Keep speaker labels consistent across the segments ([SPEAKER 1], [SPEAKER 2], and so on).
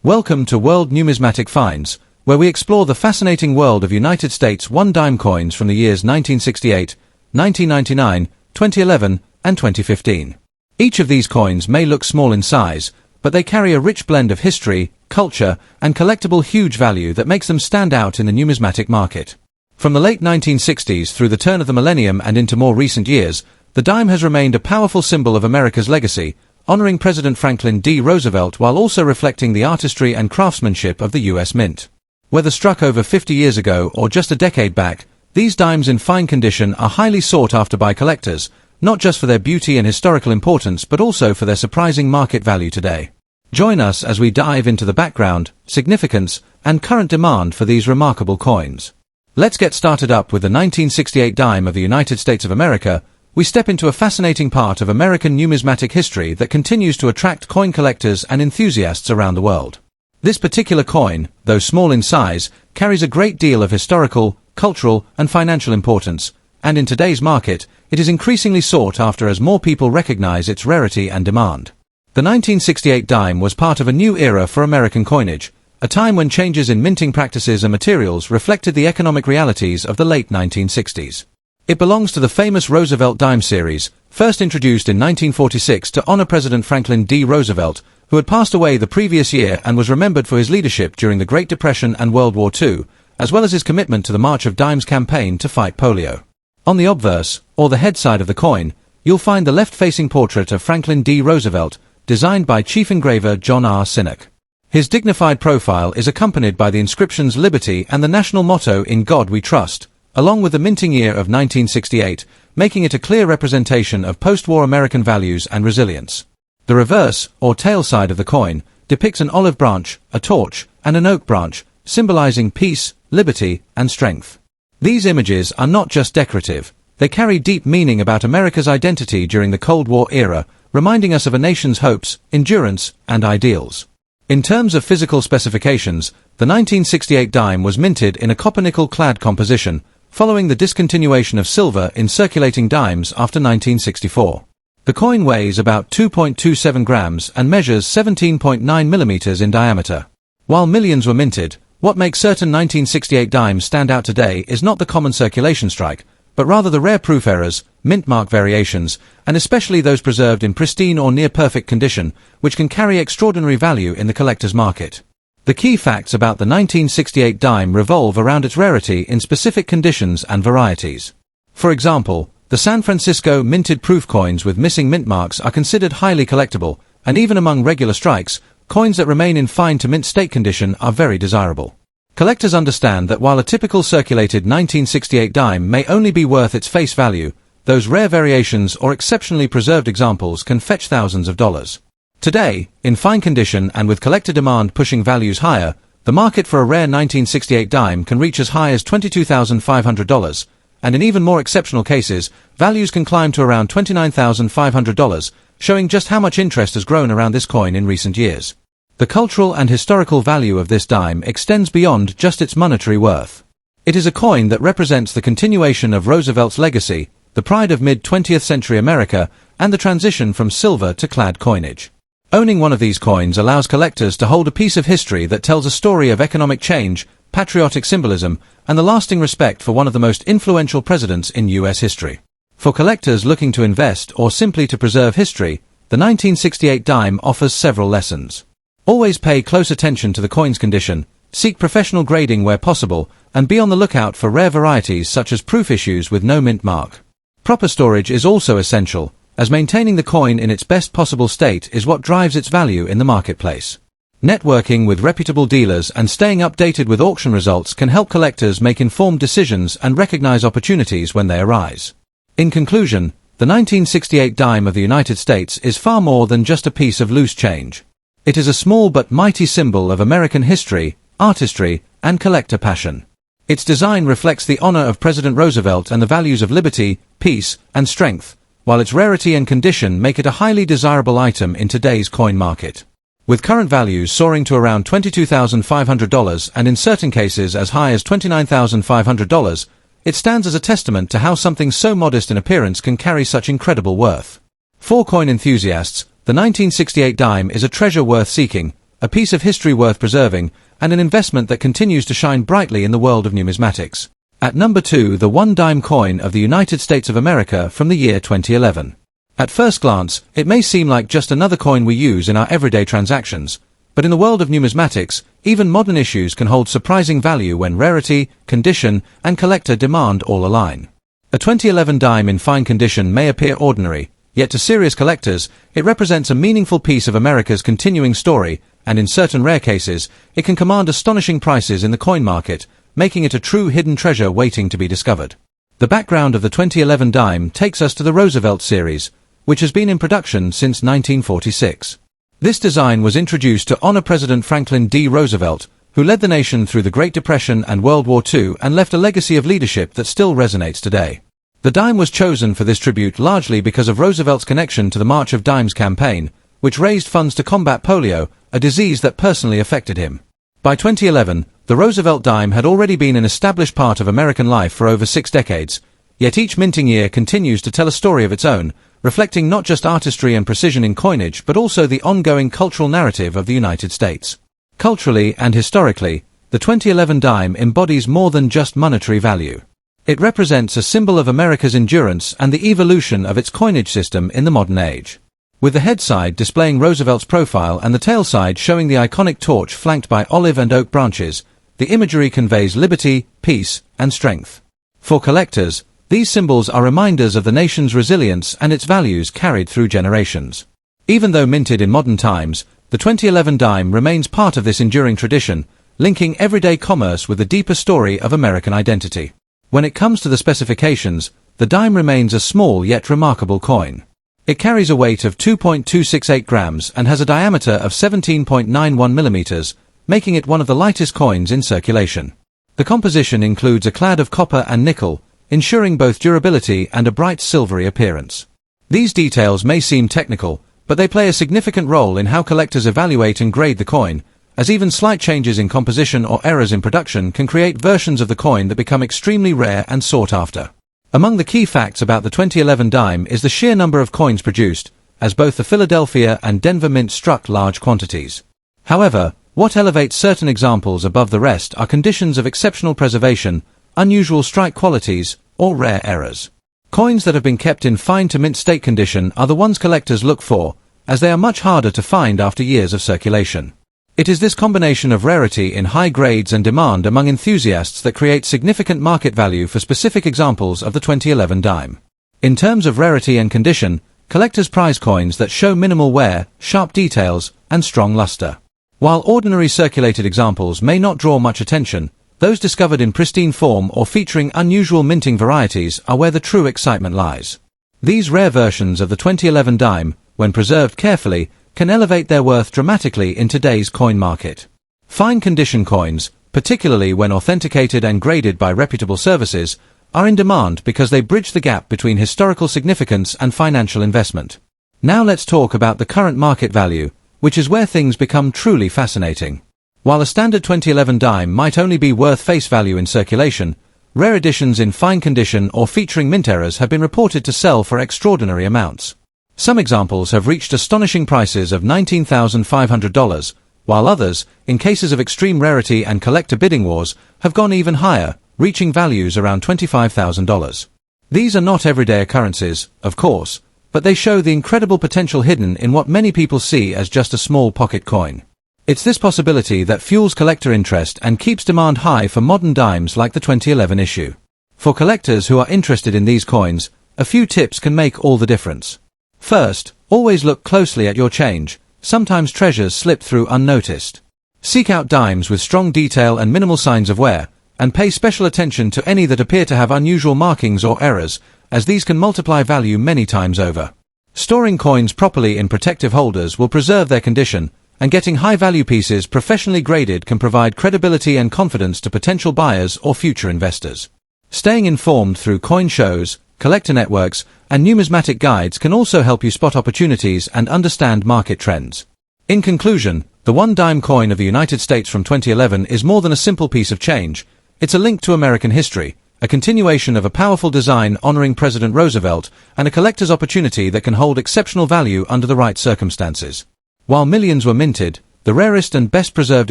[SPEAKER 1] Welcome to World Numismatic Finds, where we explore the fascinating world of United States one-dime coins from the years 1968, 1999, 2011, and 2015. Each of these coins may look small in size, but they carry a rich blend of history, culture, and collectible huge value that makes them stand out in the numismatic market. From the late 1960s through the turn of the millennium and into more recent years, the dime has remained a powerful symbol of America's legacy, honoring President Franklin D. Roosevelt while also reflecting the artistry and craftsmanship of the U.S. Mint. Whether struck over 50 years ago or just a decade back, these dimes in fine condition are highly sought after by collectors, not just for their beauty and historical importance but also for their surprising market value today. Join us as we dive into the background, significance, and current demand for these remarkable coins. Let's get started up with the 1968 dime of the United States of America. We step into a fascinating part of American numismatic history that continues to attract coin collectors and enthusiasts around the world. This particular coin, though small in size, carries a great deal of historical, cultural, and financial importance, and in today's market, it is increasingly sought after as more people recognize its rarity and demand. The 1968 dime was part of a new era for American coinage, a time when changes in minting practices and materials reflected the economic realities of the late 1960s. It belongs to the famous Roosevelt dime series, first introduced in 1946 to honor President Franklin D. Roosevelt, who had passed away the previous year and was remembered for his leadership during the Great Depression and World War II, as well as his commitment to the March of Dimes campaign to fight polio. On the obverse, or the head side of the coin, you'll find the left-facing portrait of Franklin D. Roosevelt, designed by Chief Engraver John R. Sinnock. His dignified profile is accompanied by the inscriptions Liberty and the national motto In God We Trust, along with the minting year of 1968, making it a clear representation of post-war American values and resilience. The reverse, or tail side of the coin, depicts an olive branch, a torch, and an oak branch, symbolizing peace, liberty, and strength. These images are not just decorative, they carry deep meaning about America's identity during the Cold War era, reminding us of a nation's hopes, endurance, and ideals. In terms of physical specifications, the 1968 dime was minted in a copper-nickel clad composition, following the discontinuation of silver in circulating dimes after 1964. The coin weighs about 2.27 grams and measures 17.9 millimeters in diameter. While millions were minted, what makes certain 1968 dimes stand out today is not the common circulation strike, but rather the rare proof errors, mint mark variations, and especially those preserved in pristine or near-perfect condition, which can carry extraordinary value in the collector's market. The key facts about the 1968 dime revolve around its rarity in specific conditions and varieties. For example, the San Francisco minted proof coins with missing mint marks are considered highly collectible, and even among regular strikes, coins that remain in fine to mint state condition are very desirable. Collectors understand that while a typical circulated 1968 dime may only be worth its face value, those rare variations or exceptionally preserved examples can fetch thousands of dollars. Today, in fine condition and with collector demand pushing values higher, the market for a rare 1968 dime can reach as high as $22,500, and in even more exceptional cases, values can climb to around $29,500, showing just how much interest has grown around this coin in recent years. The cultural and historical value of this dime extends beyond just its monetary worth. It is a coin that represents the continuation of Roosevelt's legacy, the pride of mid-20th century America, and the transition from silver to clad coinage. Owning one of these coins allows collectors to hold a piece of history that tells a story of economic change, patriotic symbolism, and the lasting respect for one of the most influential presidents in U.S. history. For collectors looking to invest or simply to preserve history, the 1968 dime offers several lessons. Always pay close attention to the coin's condition, seek professional grading where possible, and be on the lookout for rare varieties such as proof issues with no mint mark. Proper storage is also essential, as maintaining the coin in its best possible state is what drives its value in the marketplace. Networking with reputable dealers and staying updated with auction results can help collectors make informed decisions and recognize opportunities when they arise. In conclusion, the 1968 dime of the United States is far more than just a piece of loose change. It is a small but mighty symbol of American history, artistry, and collector passion. Its design reflects the honor of President Roosevelt and the values of liberty, peace, and strength, while its rarity and condition make it a highly desirable item in today's coin market. With current values soaring to around $22,500 and in certain cases as high as $29,500, it stands as a testament to how something so modest in appearance can carry such incredible worth. For coin enthusiasts, the 1968 dime is a treasure worth seeking, a piece of history worth preserving, and an investment that continues to shine brightly in the world of numismatics. At number 2, the 1-dime coin of the United States of America from the year 2011. At first glance, it may seem like just another coin we use in our everyday transactions, but in the world of numismatics, even modern issues can hold surprising value when rarity, condition, and collector demand all align. A 2011 dime in fine condition may appear ordinary, yet to serious collectors, it represents a meaningful piece of America's continuing story, and in certain rare cases, it can command astonishing prices in the coin market, making it a true hidden treasure waiting to be discovered. The background of the 2011 dime takes us to the Roosevelt series, which has been in production since 1946. This design was introduced to honor President Franklin D. Roosevelt, who led the nation through the Great Depression and World War II and left a legacy of leadership that still resonates today. The dime was chosen for this tribute largely because of Roosevelt's connection to the March of Dimes campaign, which raised funds to combat polio, a disease that personally affected him. By 2011, the Roosevelt dime had already been an established part of American life for over 6 decades, yet each minting year continues to tell a story of its own, reflecting not just artistry and precision in coinage but also the ongoing cultural narrative of the United States. Culturally and historically, the 2011 dime embodies more than just monetary value. It represents a symbol of America's endurance and the evolution of its coinage system in the modern age. With the head side displaying Roosevelt's profile and the tail side showing the iconic torch flanked by olive and oak branches, the imagery conveys liberty, peace, and strength. For collectors, these symbols are reminders of the nation's resilience and its values carried through generations. Even though minted in modern times, the 2011 dime remains part of this enduring tradition, linking everyday commerce with the deeper story of American identity. When it comes to the specifications, the dime remains a small yet remarkable coin. It carries a weight of 2.268 grams and has a diameter of 17.91 millimeters, making it one of the lightest coins in circulation. The composition includes a clad of copper and nickel, ensuring both durability and a bright silvery appearance. These details may seem technical, but they play a significant role in how collectors evaluate and grade the coin, as even slight changes in composition or errors in production can create versions of the coin that become extremely rare and sought after. Among the key facts about the 2011 dime is the sheer number of coins produced, as both the Philadelphia and Denver Mint struck large quantities. However, what elevates certain examples above the rest are conditions of exceptional preservation, unusual strike qualities, or rare errors. Coins that have been kept in fine to mint state condition are the ones collectors look for, as they are much harder to find after years of circulation. It is this combination of rarity in high grades and demand among enthusiasts that creates significant market value for specific examples of the 2011 dime. In terms of rarity and condition, collectors prize coins that show minimal wear, sharp details, and strong luster. While ordinary circulated examples may not draw much attention, those discovered in pristine form or featuring unusual minting varieties are where the true excitement lies. These rare versions of the 2011 dime, when preserved carefully, can elevate their worth dramatically in today's coin market. Fine condition coins, particularly when authenticated and graded by reputable services, are in demand because they bridge the gap between historical significance and financial investment. Now let's talk about the current market value, which is where things become truly fascinating. While a standard 2011 dime might only be worth face value in circulation, rare editions in fine condition or featuring mint errors have been reported to sell for extraordinary amounts. Some examples have reached astonishing prices of $19,500, while others, in cases of extreme rarity and collector bidding wars, have gone even higher, reaching values around $25,000. These are not everyday occurrences, of course, but they show the incredible potential hidden in what many people see as just a small pocket coin. It's this possibility that fuels collector interest and keeps demand high for modern dimes like the 2011 issue. For collectors who are interested in these coins, a few tips can make all the difference. First, always look closely at your change. Sometimes treasures slip through unnoticed. Seek out dimes with strong detail and minimal signs of wear, and pay special attention to any that appear to have unusual markings or errors, as these can multiply value many times over. Storing coins properly in protective holders will preserve their condition, and getting high-value pieces professionally graded can provide credibility and confidence to potential buyers or future investors. Staying informed through coin shows, collector networks, and numismatic guides can also help you spot opportunities and understand market trends. In conclusion, the 1-dime coin of the United States from 2011 is more than a simple piece of change. It's a link to American history, a continuation of a powerful design honoring President Roosevelt, and a collector's opportunity that can hold exceptional value under the right circumstances. While millions were minted, The rarest and best preserved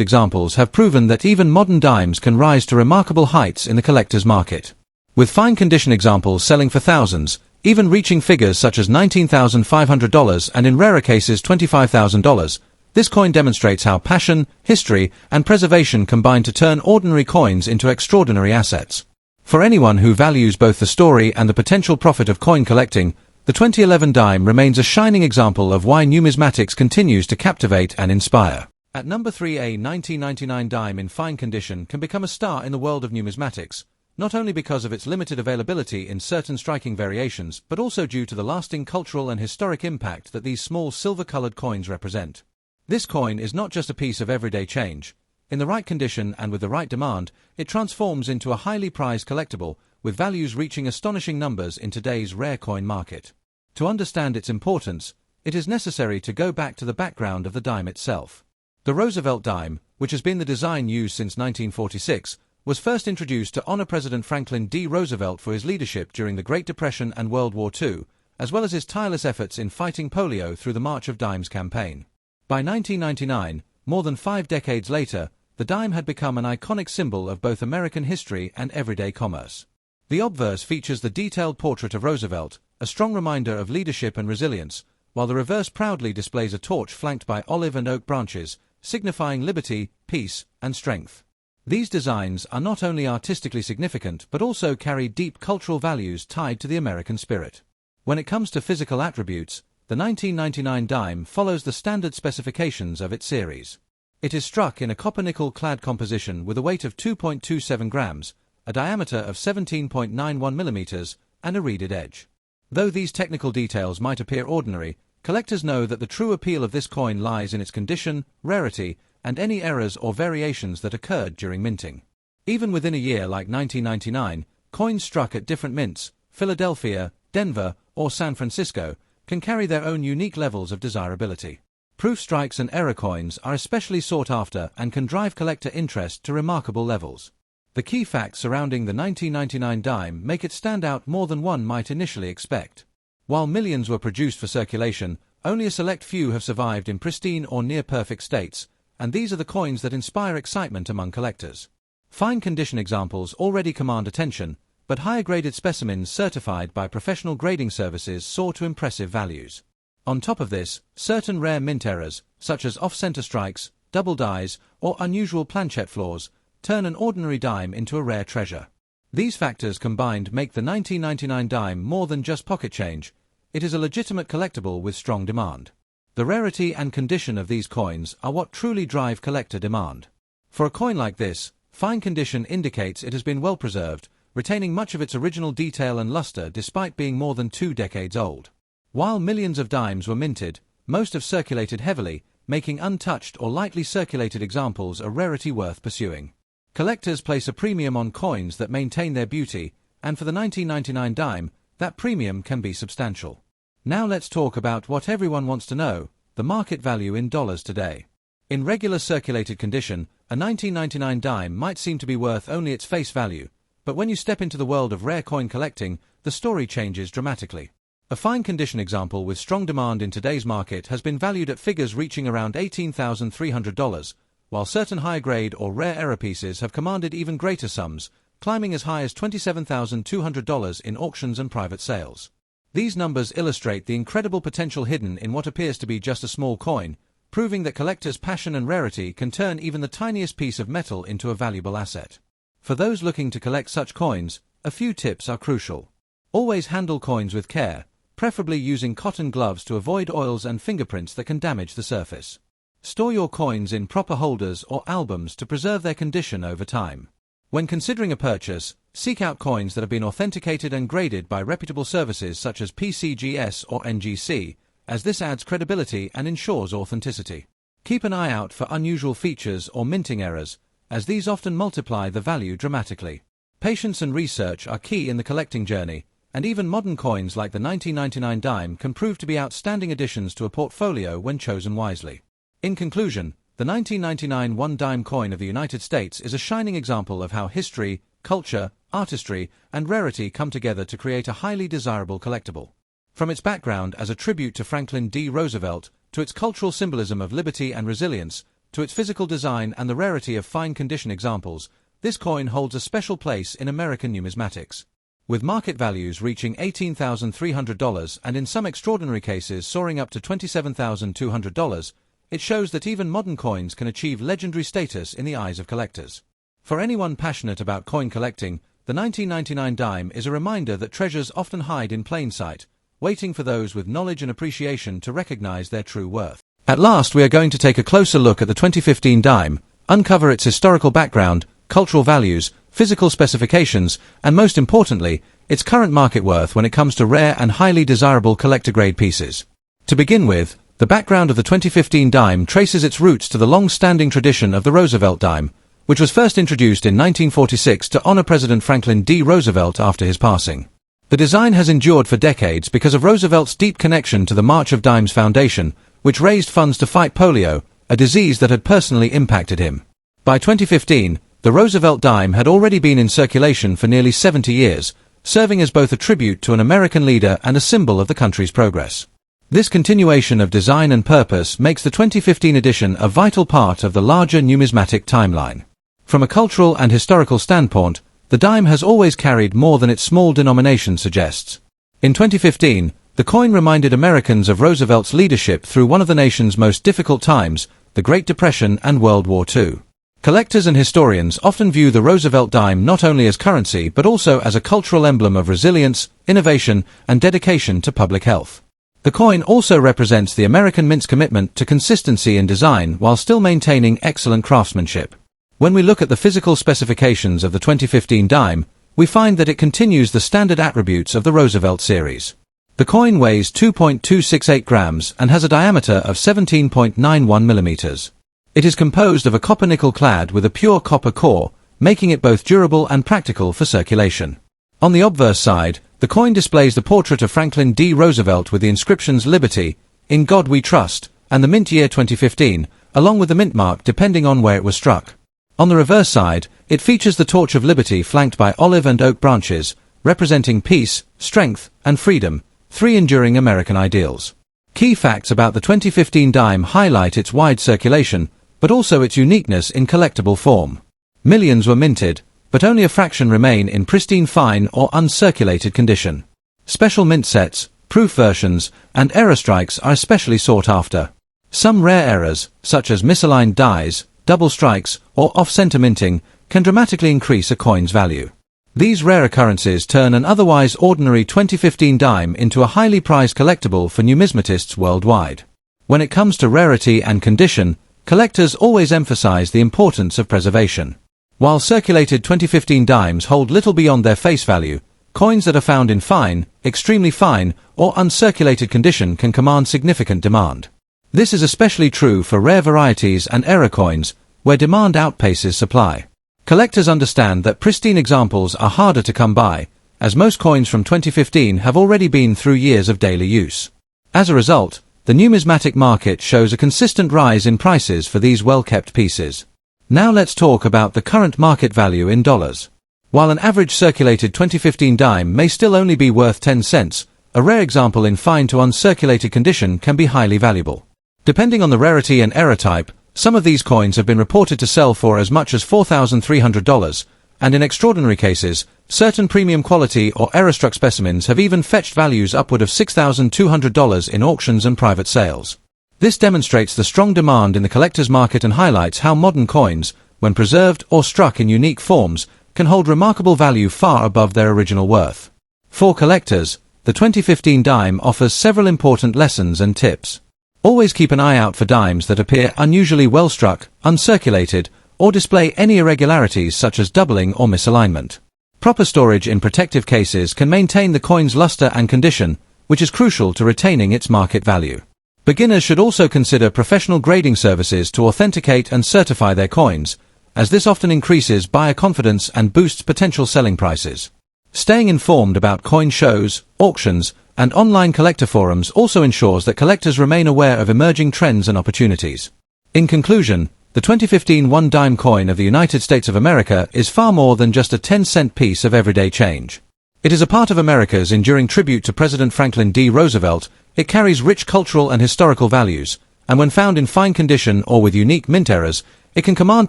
[SPEAKER 1] examples have proven that even modern dimes can rise to remarkable heights in the collector's market. With fine condition examples selling for thousands, even reaching figures such as $19,500 and in rarer cases $25,000, this coin demonstrates how passion, history, and preservation combine to turn ordinary coins into extraordinary assets. For anyone who values both the story and the potential profit of coin collecting, the 2011 dime remains a shining example of why numismatics continues to captivate and inspire. At number 3, a 1999 dime in fine condition can become a star in the world of numismatics, not only because of its limited availability in certain striking variations, but also due to the lasting cultural and historic impact that these small silver-colored coins represent. This coin is not just a piece of everyday change. In the right condition and with the right demand, it transforms into a highly prized collectible, with values reaching astonishing numbers in today's rare coin market. To understand its importance, it is necessary to go back to the background of the dime itself. The Roosevelt dime, which has been the design used since 1946, was first introduced to honor President Franklin D. Roosevelt for his leadership during the Great Depression and World War II, as well as his tireless efforts in fighting polio through the March of Dimes campaign. By 1999, more than 5 decades later, the dime had become an iconic symbol of both American history and everyday commerce. The obverse features the detailed portrait of Roosevelt, a strong reminder of leadership and resilience, while the reverse proudly displays a torch flanked by olive and oak branches, signifying liberty, peace, and strength. These designs are not only artistically significant but also carry deep cultural values tied to the American spirit. When it comes to physical attributes, the 1999 dime follows the standard specifications of its series. It is struck in a copper-nickel clad composition with a weight of 2.27 grams, a diameter of 17.91 millimeters, and a reeded edge. Though these technical details might appear ordinary, collectors know that the true appeal of this coin lies in its condition, rarity, and any errors or variations that occurred during minting. Even within a year like 1999, coins struck at different mints, Philadelphia, Denver, or San Francisco, can carry their own unique levels of desirability. Proof strikes and error coins are especially sought after and can drive collector interest to remarkable levels. The key facts surrounding the 1999 dime make it stand out more than one might initially expect. While millions were produced for circulation, only a select few have survived in pristine or near-perfect states, and these are the coins that inspire excitement among collectors. Fine condition examples already command attention, but higher-graded specimens certified by professional grading services soar to impressive values. On top of this, certain rare mint errors, such as off-center strikes, double dies, or unusual planchette flaws, turn an ordinary dime into a rare treasure. These factors combined make the 1999 dime more than just pocket change. It is a legitimate collectible with strong demand. The rarity and condition of these coins are what truly drive collector demand. For a coin like this, fine condition indicates it has been well preserved, retaining much of its original detail and luster despite being more than 2 decades old. While millions of dimes were minted, most have circulated heavily, making untouched or lightly circulated examples a rarity worth pursuing. Collectors place a premium on coins that maintain their beauty, and for the 1999 dime, that premium can be substantial. Now let's talk about what everyone wants to know, the market value in dollars today. In regular circulated condition, a 1999 dime might seem to be worth only its face value, but when you step into the world of rare coin collecting, the story changes dramatically. A fine condition example with strong demand in today's market has been valued at figures reaching around $18,300, while certain high-grade or rare error pieces have commanded even greater sums, climbing as high as $27,200 in auctions and private sales. These numbers illustrate the incredible potential hidden in what appears to be just a small coin, proving that collectors' passion and rarity can turn even the tiniest piece of metal into a valuable asset. For those looking to collect such coins, a few tips are crucial. Always handle coins with care, preferably using cotton gloves to avoid oils and fingerprints that can damage the surface. Store your coins in proper holders or albums to preserve their condition over time. When considering a purchase, seek out coins that have been authenticated and graded by reputable services such as PCGS or NGC, as this adds credibility and ensures authenticity. Keep an eye out for unusual features or minting errors, as these often multiply the value dramatically. Patience and research are key in the collecting journey, and even modern coins like the 1999 dime can prove to be outstanding additions to a portfolio when chosen wisely. In conclusion, the 1999 one-dime coin of the United States is a shining example of how history, culture, artistry, and rarity come together to create a highly desirable collectible. From its background as a tribute to Franklin D. Roosevelt to its cultural symbolism of liberty and resilience, to its physical design and the rarity of fine condition examples, this coin holds a special place in American numismatics. With market values reaching $18,300 and in some extraordinary cases soaring up to $27,200, it shows that even modern coins can achieve legendary status in the eyes of collectors. For anyone passionate about coin collecting, the 1999 dime is a reminder that treasures often hide in plain sight, waiting for those with knowledge and appreciation to recognize their true worth. At last, we are going to take a closer look at the 2015 dime, uncover its historical background, cultural values, physical specifications, and most importantly, its current market worth when it comes to rare and highly desirable collector-grade pieces. To begin with, the background of the 2015 dime traces its roots to the long-standing tradition of the Roosevelt dime, which was first introduced in 1946 to honor President Franklin D. Roosevelt after his passing. The design has endured for decades because of Roosevelt's deep connection to the March of Dimes Foundation, which raised funds to fight polio, a disease that had personally impacted him. By 2015, the Roosevelt dime had already been in circulation for nearly 70 years, serving as both a tribute to an American leader and a symbol of the country's progress. This continuation of design and purpose makes the 2015 edition a vital part of the larger numismatic timeline. From a cultural and historical standpoint, the dime has always carried more than its small denomination suggests. In 2015, the coin reminded Americans of Roosevelt's leadership through one of the nation's most difficult times, the Great Depression and World War II. Collectors and historians often view the Roosevelt dime not only as currency but also as a cultural emblem of resilience, innovation, and dedication to public health. The coin also represents the American Mint's commitment to consistency in design while still maintaining excellent craftsmanship. When we look at the physical specifications of the 2015 dime, we find that it continues the standard attributes of the Roosevelt series. The coin weighs 2.268 grams and has a diameter of 17.91 millimeters. It is composed of a copper nickel clad with a pure copper core, making it both durable and practical for circulation. On the obverse side, the coin displays the portrait of Franklin D. Roosevelt with the inscriptions Liberty, In God We Trust, and the mint year 2015, along with the mint mark depending on where it was struck. On the reverse side, it features the torch of liberty flanked by olive and oak branches, representing peace, strength, and freedom, three enduring American ideals. Key facts about the 2015 dime highlight its wide circulation, but also its uniqueness in collectible form. Millions were minted, but only a fraction remain in pristine fine or uncirculated condition. Special mint sets, proof versions, and error strikes are especially sought after. Some rare errors, such as misaligned dies, double strikes, or off-center minting, can dramatically increase a coin's value. These rare occurrences turn an otherwise ordinary 2015 dime into a highly prized collectible for numismatists worldwide. When it comes to rarity and condition, collectors always emphasize the importance of preservation. While circulated 2015 dimes hold little beyond their face value, coins that are found in fine, extremely fine, or uncirculated condition can command significant demand. This is especially true for rare varieties and error coins, where demand outpaces supply. Collectors understand that pristine examples are harder to come by, as most coins from 2015 have already been through years of daily use. As a result, the numismatic market shows a consistent rise in prices for these well-kept pieces. Now let's talk about the current market value in dollars. While an average circulated 2015 dime may still only be worth 10 cents, a rare example in fine to uncirculated condition can be highly valuable. Depending on the rarity and error type, some of these coins have been reported to sell for as much as $4,300, and in extraordinary cases, certain premium quality or error-struck specimens have even fetched values upward of $6,200 in auctions and private sales. This demonstrates the strong demand in the collector's market and highlights how modern coins, when preserved or struck in unique forms, can hold remarkable value far above their original worth. For collectors, the 2015 dime offers several important lessons and tips. Always keep an eye out for dimes that appear unusually well struck, uncirculated, or display any irregularities such as doubling or misalignment. Proper storage in protective cases can maintain the coin's luster and condition, which is crucial to retaining its market value. Beginners should also consider professional grading services to authenticate and certify their coins, as this often increases buyer confidence and boosts potential selling prices. Staying informed about coin shows, auctions, and online collector forums also ensures that collectors remain aware of emerging trends and opportunities. In conclusion, the 2015 one-dime coin of the United States of America is far more than just a 10-cent piece of everyday change. It is a part of America's enduring tribute to President Franklin D. Roosevelt. It carries rich cultural and historical values, and when found in fine condition or with unique mint errors, it can command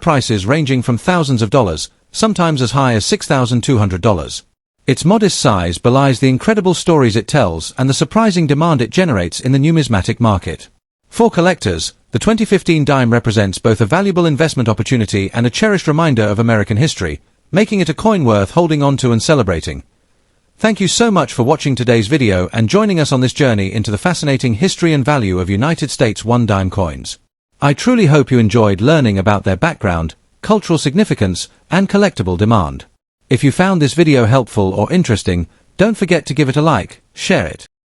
[SPEAKER 1] prices ranging from thousands of dollars, sometimes as high as $6,200. Its modest size belies the incredible stories it tells and the surprising demand it generates in the numismatic market. For collectors, the 2015 dime represents both a valuable investment opportunity and a cherished reminder of American history, making it a coin worth holding on to and celebrating. Thank you so much for watching today's video and joining us on this journey into the fascinating history and value of United States one-dime coins. I truly hope you enjoyed learning about their background, cultural significance, and collectible demand. If you found this video helpful or interesting, don't forget to give it a like, share it,